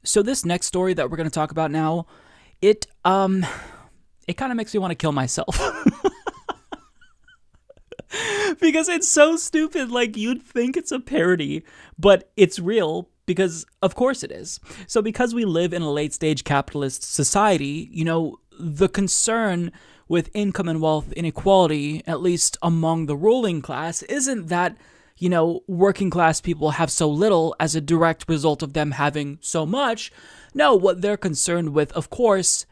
So this next story that we're going to talk about now, it it kind of makes me want to kill myself. Because it's so stupid. Like, you'd think it's a parody, but it's real because of course it is. So because we live in a late stage capitalist society, the concern with income and wealth inequality, at least among the ruling class, isn't that working class people have so little as a direct result of them having so much. No, what they're concerned with, of course,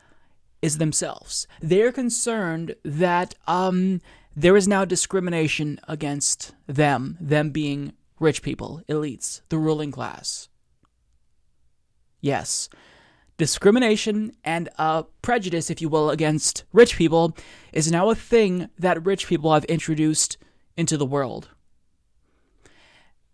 is themselves. They're concerned that there is now discrimination against them being rich people, elites, the ruling class. Yes, discrimination and prejudice, if you will, against rich people is now a thing that rich people have introduced into the world.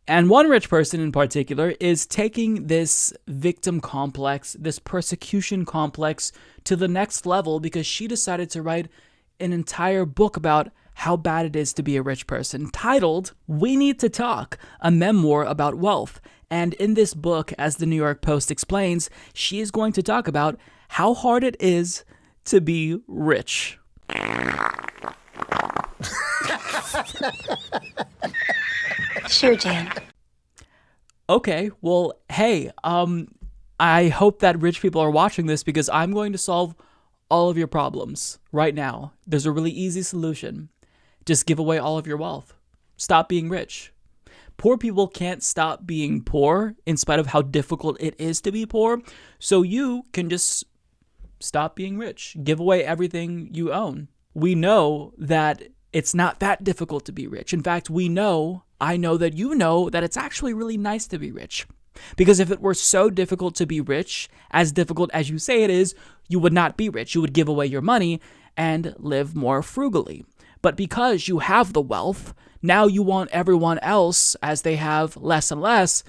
And one rich person in particular is taking this victim complex, this persecution complex, to the next level because she decided to write an entire book about how bad it is to be a rich person, titled We Need to Talk, a memoir about wealth. And in this book, as the New York Post explains, she is going to talk about how hard it is to be rich. Sure, Jan. Okay, well, hey, I hope that rich people are watching this because I'm going to solve all of your problems right now. There's a really easy solution. Just give away all of your wealth. Stop being rich. Poor people can't stop being poor in spite of how difficult it is to be poor. So you can just stop being rich. Give away everything you own. We know that it's not that difficult to be rich. In fact, I know that you know that it's actually really nice to be rich. Because if it were so difficult to be rich, as difficult as you say it is, you would not be rich. You would give away your money and live more frugally. But because you have the wealth, now you want everyone else, as they have less and less,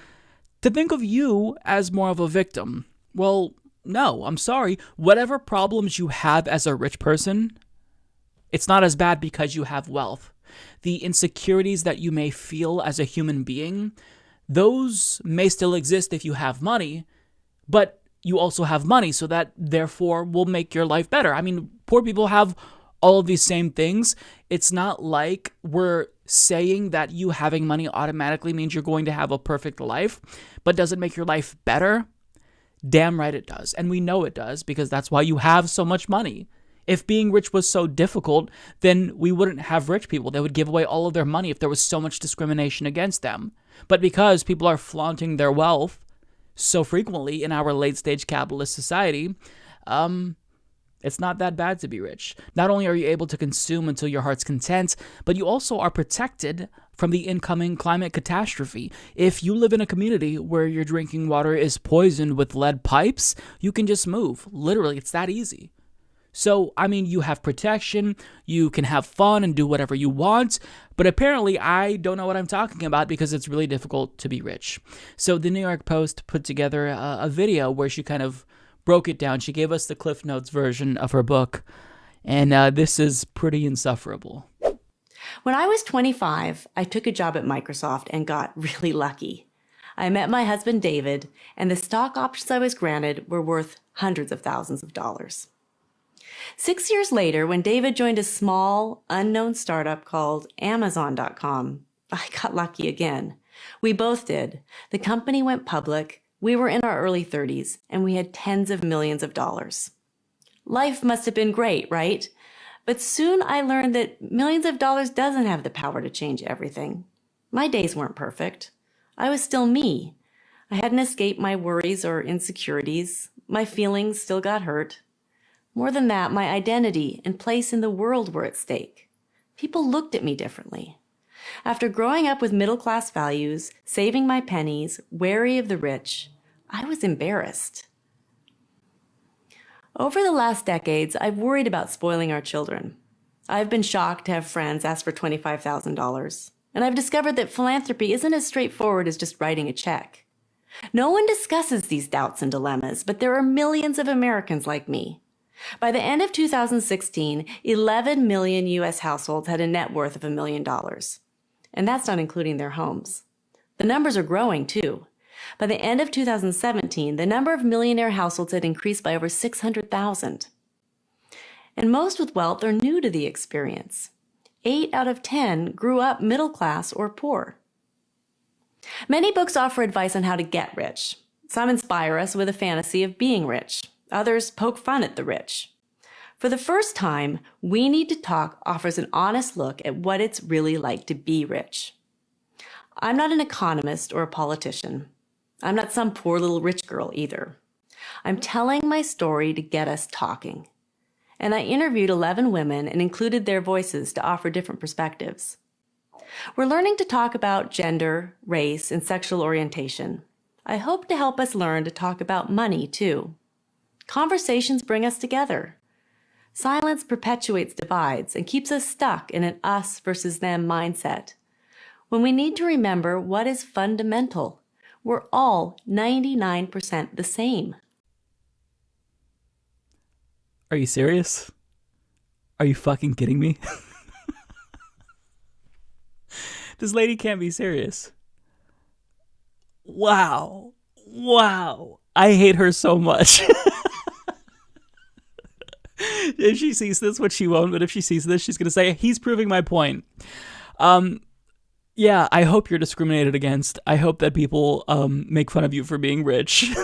to think of you as more of a victim. Well, no, I'm sorry. Whatever problems you have as a rich person, it's not as bad because you have wealth. The insecurities that you may feel as a human being, those may still exist if you have money, but you also have money, so that therefore will make your life better. I mean, poor people have all of these same things. It's not like we're saying that you having money automatically means you're going to have a perfect life, but does it make your life better? Damn right it does. And we know it does because that's why you have so much money. If being rich was so difficult, then we wouldn't have rich people. They would give away all of their money if there was so much discrimination against them. But because people are flaunting their wealth so frequently in our late-stage capitalist society, it's not that bad to be rich. Not only are you able to consume until your heart's content, but you also are protected from the incoming climate catastrophe. If you live in a community where your drinking water is poisoned with lead pipes, you can just move. Literally, it's that easy. So, I mean, you have protection, you can have fun and do whatever you want, but apparently I don't know what I'm talking about because it's really difficult to be rich. So the New York Post put together a video where she kind of broke it down. She gave us the Cliff Notes version of her book, and this is pretty insufferable. When I was 25, I took a job at Microsoft and got really lucky. I met my husband, David, and the stock options I was granted were worth hundreds of thousands of dollars. 6 years later, when David joined a small, unknown startup called Amazon.com, I got lucky again. We both did. The company went public, we were in our early 30s, and we had tens of millions of dollars. Life must have been great, right? But soon I learned that millions of dollars doesn't have the power to change everything. My days weren't perfect. I was still me. I hadn't escaped my worries or insecurities. My feelings still got hurt. More than that, my identity and place in the world were at stake. People looked at me differently. After growing up with middle-class values, saving my pennies, wary of the rich, I was embarrassed. Over the last decades, I've worried about spoiling our children. I've been shocked to have friends ask for $25,000, and I've discovered that philanthropy isn't as straightforward as just writing a check. No one discusses these doubts and dilemmas, but there are millions of Americans like me. By the end of 2016, 11 million U.S. households had a net worth of $1 million. And that's not including their homes. The numbers are growing, too. By the end of 2017, the number of millionaire households had increased by over 600,000. And most with wealth are new to the experience. 8 out of 10 grew up middle class or poor. Many books offer advice on how to get rich. Some inspire us with a fantasy of being rich. Others poke fun at the rich. For the first time, We Need to Talk offers an honest look at what it's really like to be rich. I'm not an economist or a politician. I'm not some poor little rich girl either. I'm telling my story to get us talking. And I interviewed 11 women and included their voices to offer different perspectives. We're learning to talk about gender, race, and sexual orientation. I hope to help us learn to talk about money, too. Conversations bring us together. Silence perpetuates divides and keeps us stuck in an us versus them mindset. When we need to remember what is fundamental, we're all 99% the same. Are you serious? Are you fucking kidding me? This lady can't be serious. Wow. I hate her so much. If she sees this, which she won't, but if she sees this, she's going to say, he's proving my point. Yeah, I hope you're discriminated against. I hope that people make fun of you for being rich.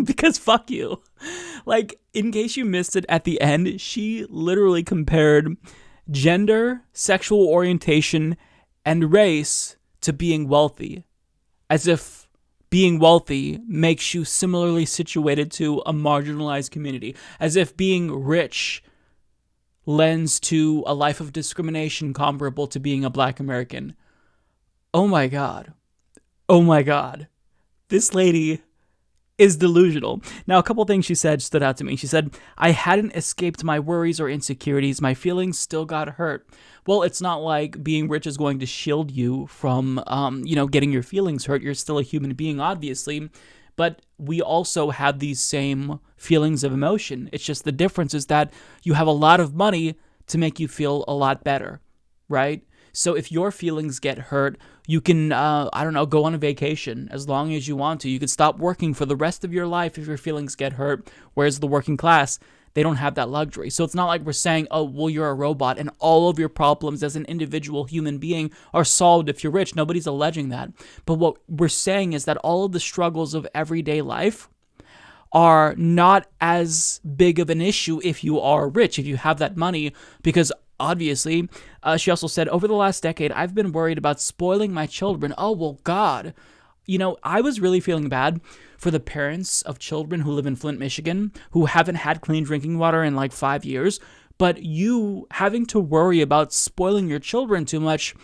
Because fuck you. Like, in case you missed it at the end, she literally compared gender, sexual orientation, and race to being wealthy. As if being wealthy makes you similarly situated to a marginalized community. As if being rich lends to a life of discrimination comparable to being a Black American. Oh my God. This lady is delusional. Now, a couple things she said stood out to me. She said, I hadn't escaped my worries or insecurities. My feelings still got hurt. Well, it's not like being rich is going to shield you from, getting your feelings hurt. You're still a human being, obviously. But we also have these same feelings of emotion. It's just the difference is that you have a lot of money to make you feel a lot better, right? So if your feelings get hurt, you can, go on a vacation as long as you want to. You can stop working for the rest of your life if your feelings get hurt, whereas the working class, they don't have that luxury. So it's not like we're saying, oh, well, you're a robot and all of your problems as an individual human being are solved if you're rich. Nobody's alleging that. But what we're saying is that all of the struggles of everyday life are not as big of an issue if you are rich, if you have that money, because obviously, she also said, over the last decade, I've been worried about spoiling my children. Oh, well, God. I was really feeling bad for the parents of children who live in Flint, Michigan, who haven't had clean drinking water in like 5 years. But you having to worry about spoiling your children too much,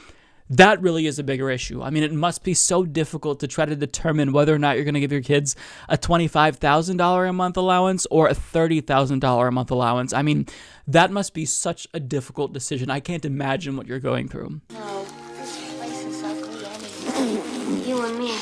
that really is a bigger issue. I mean, it must be so difficult to try to determine whether or not you're going to give your kids a $25,000 a month allowance or a $30,000 a month allowance. I mean, that must be such a difficult decision. I can't imagine what you're going through. No, this place is ugly anyway. You and me,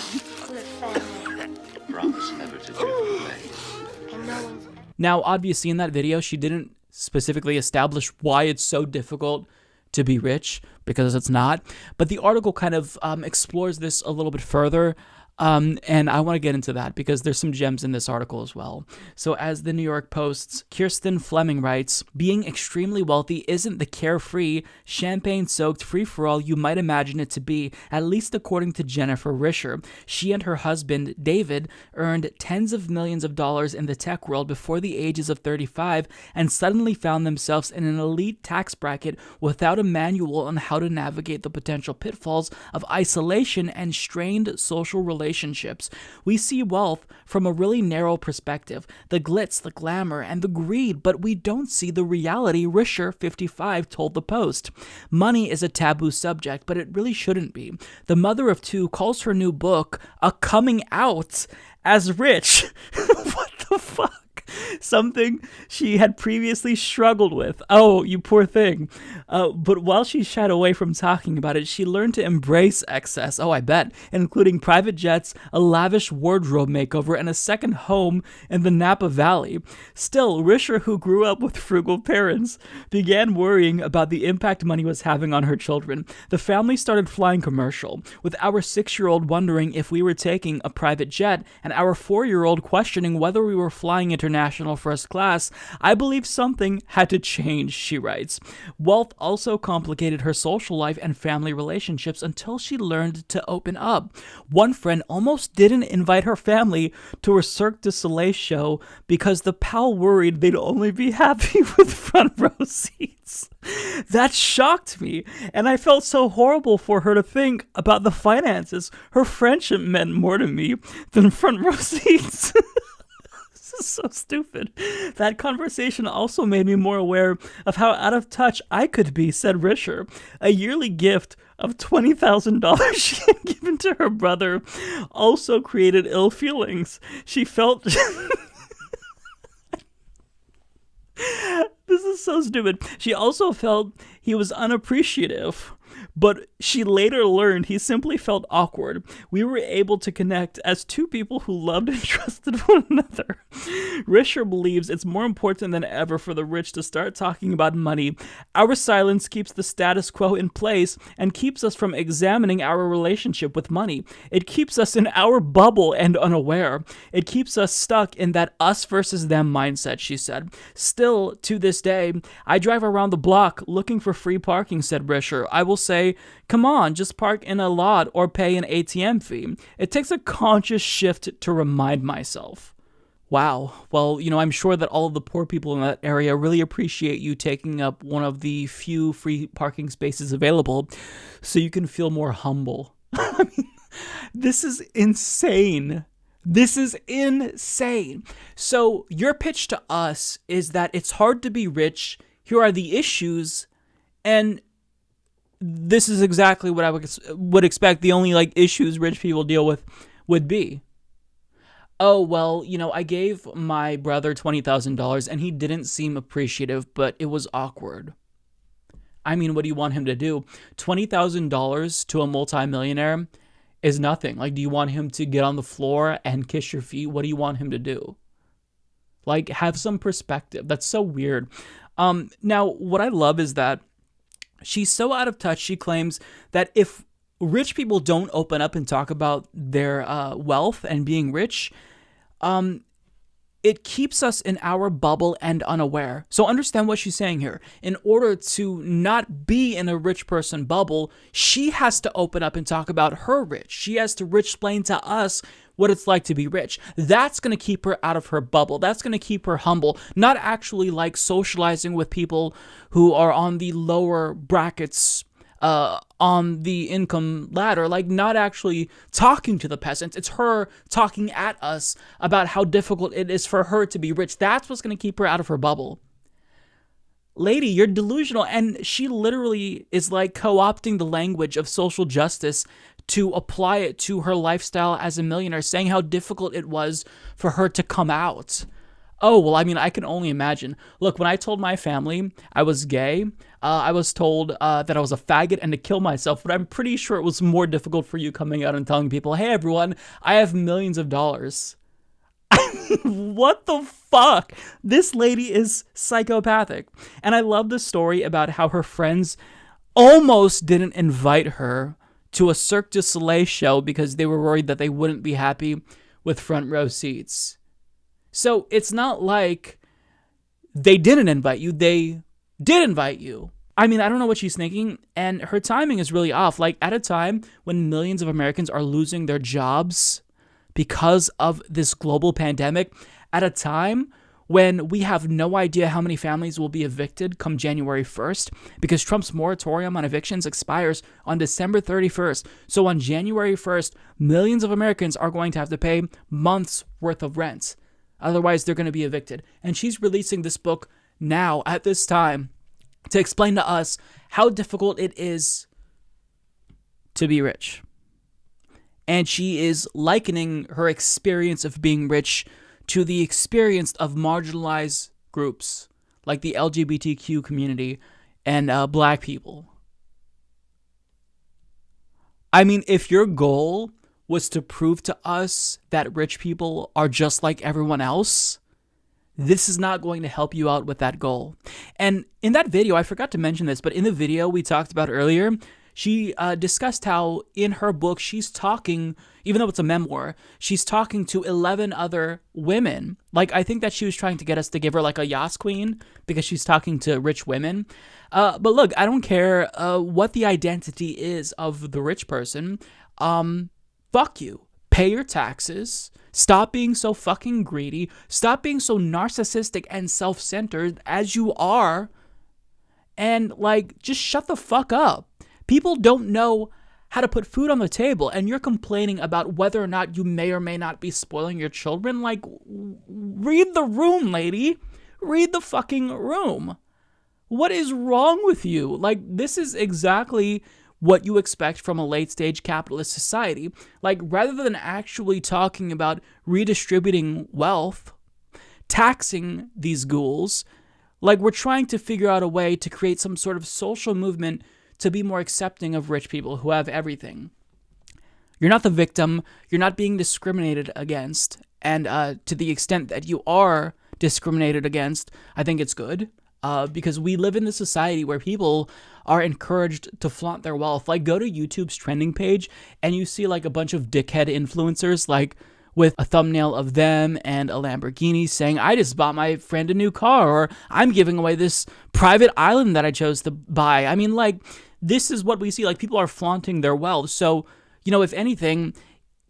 we're family. Promise never to drift away. And no one's... Now, obviously, in that video, she didn't specifically establish why it's so difficult to be rich, because it's not. But the article kind of explores this a little bit further. And I want to get into that because there's some gems in this article as well. So as the New York Post's Kirsten Fleming writes, being extremely wealthy isn't the carefree, champagne-soaked free-for-all you might imagine it to be, at least according to Jennifer Risher. She and her husband, David, earned tens of millions of dollars in the tech world before the ages of 35 and suddenly found themselves in an elite tax bracket without a manual on how to navigate the potential pitfalls of isolation and strained social relationships. We see wealth from a really narrow perspective, the glitz, the glamour, and the greed, but we don't see the reality, Risher, 55, told the Post. Money is a taboo subject, but it really shouldn't be. The mother of two calls her new book a coming out as rich. What the fuck? something she had previously struggled with. Oh, you poor thing. But while she shied away from talking about it, she learned to embrace excess. Oh, I bet, including private jets, a lavish wardrobe makeover, and a second home in the Napa Valley. Still, Risher, who grew up with frugal parents, began worrying about the impact money was having on her children. The family started flying commercial, with our 6-year-old wondering if we were taking a private jet, and our 4-year-old questioning whether we were flying international first class. I believe something had to change, she writes. Wealth also complicated her social life and family relationships until she learned to open up. One friend almost didn't invite her family to her Cirque du Soleil show because the pal worried they'd only be happy with front row seats. That shocked me, and I felt so horrible for her to think about the finances. Her friendship meant more to me than front row seats. This is so stupid. That conversation also made me more aware of how out of touch I could be, said Risher. A yearly gift of $20,000 she had given to her brother also created ill feelings. She felt... This is so stupid. She also felt he was unappreciative, but she later learned he simply felt awkward. We were able to connect as two people who loved and trusted one another. Risher believes it's more important than ever for the rich to start talking about money. Our silence keeps the status quo in place and keeps us from examining our relationship with money. It keeps us in our bubble and unaware. It keeps us stuck in that us versus them mindset, she said. Still, to this day, I drive around the block looking for free parking, said Risher. I will say, come on, just park in a lot or pay an ATM fee. It takes a conscious shift to remind myself. Wow. Well, I'm sure that all of the poor people in that area really appreciate you taking up one of the few free parking spaces available so you can feel more humble. I mean, this is insane. This is insane. So your pitch to us is that it's hard to be rich. Here are the issues. And this is exactly what I would expect the only issues rich people deal with would be. Oh, well, I gave my brother $20,000 and he didn't seem appreciative, but it was awkward. I mean, what do you want him to do? $20,000 to a multimillionaire is nothing. Do you want him to get on the floor and kiss your feet? What do you want him to do? Have some perspective. That's so weird. Now, what I love is that she's so out of touch, she claims that if rich people don't open up and talk about their wealth and being rich, it keeps us in our bubble and unaware. So understand what she's saying here. In order to not be in a rich person bubble, she has to open up and talk about her rich. She has to explain to us what it's like to be rich. That's going to keep her out of her bubble. That's going to keep her humble, not actually socializing with people who are on the lower brackets on the income ladder, not actually talking to the peasants. It's her talking at us about how difficult it is for her to be rich. That's what's going to keep her out of her bubble. Lady, you're delusional. And she literally is co-opting the language of social justice to apply it to her lifestyle as a millionaire, saying how difficult it was for her to come out. Oh, well, I mean, I can only imagine. Look, when I told my family I was gay, I was told that I was a faggot and to kill myself, but I'm pretty sure it was more difficult for you coming out and telling people, hey, everyone, I have millions of dollars. What the fuck? This lady is psychopathic. And I love the story about how her friends almost didn't invite her to a Cirque du Soleil show because they were worried that they wouldn't be happy with front row seats. So it's not like they didn't invite you. They did invite you. I mean, I don't know what she's thinking, and her timing is really off. At a time when millions of Americans are losing their jobs because of this global pandemic, at a time when we have no idea how many families will be evicted come January 1st, because Trump's moratorium on evictions expires on December 31st. So on January 1st, millions of Americans are going to have to pay months worth of rent. Otherwise, they're going to be evicted. And she's releasing this book now, at this time, to explain to us how difficult it is to be rich. And she is likening her experience of being rich to the experience of marginalized groups like the LGBTQ community and black people. I mean, if your goal was to prove to us that rich people are just like everyone else, this is not going to help you out with that goal. And in that video, I forgot to mention this, but in the video we talked about earlier, she discussed how in her book she's talking, even though it's a memoir, she's talking to 11 other women. Like, I think that she was trying to get us to give her like a Yas Queen because she's talking to rich women. But look, I don't care what the identity is of the rich person. Fuck you. Pay your taxes. Stop being so fucking greedy. Stop being so narcissistic and self-centered as you are. And like, just shut the fuck up. People don't know how to put food on the table, and you're complaining about whether or not you may or may not be spoiling your children. Like, read the room, lady. Read the fucking room. What is wrong with you? Like, this is exactly what you expect from a late-stage capitalist society. Like, rather than actually talking about redistributing wealth, taxing these ghouls, like, we're trying to figure out a way to create some sort of social movement to be more accepting of rich people who have everything. You're not the victim. You're not being discriminated against. And to the extent that you are discriminated against, I think it's good. Because we live in a society where people are encouraged to flaunt their wealth. Like, go to YouTube's trending page and you see like a bunch of dickhead influencers, like with a thumbnail of them and a Lamborghini saying, I just bought my friend a new car, or I'm giving away this private island that I chose to buy. I mean, like, this is what we see. Like, people are flaunting their wealth. So, you know, if anything,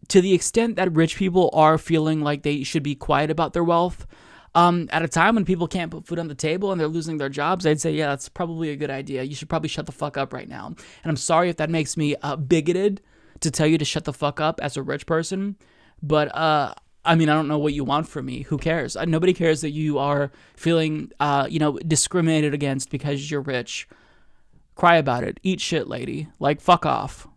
to the extent that rich people are feeling like they should be quiet about their wealth, at a time when people can't put food on the table and they're losing their jobs, I'd say, yeah, that's probably a good idea. You should probably shut the fuck up right now. And I'm sorry if that makes me bigoted to tell you to shut the fuck up as a rich person. But, I mean, I don't know what you want from me. Who cares? Nobody cares that you are feeling, discriminated against because you're rich. Cry about it. Eat shit, lady. Like, fuck off.